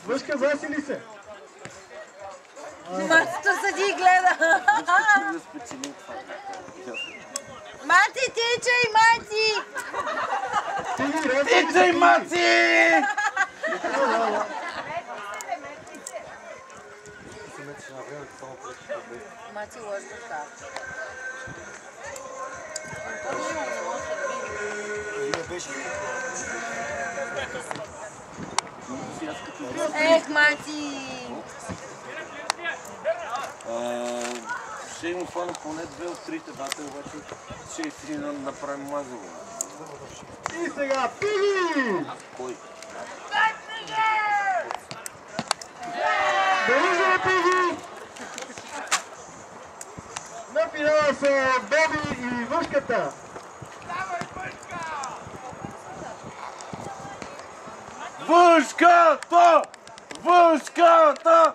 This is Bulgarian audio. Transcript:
Въшка, власи ли се? Мацето седи и гледа. Маци, тичай, Маци! Тичай, Маци! Маци лош баща. Ех, Маци! Ще им хвана поне 2 от 3 дата, обаче ще и си направим мазово. И сега Пиги! Кой? Довиждане, Пиги! На финала са Боби и Въшката. Въшката! Въшката!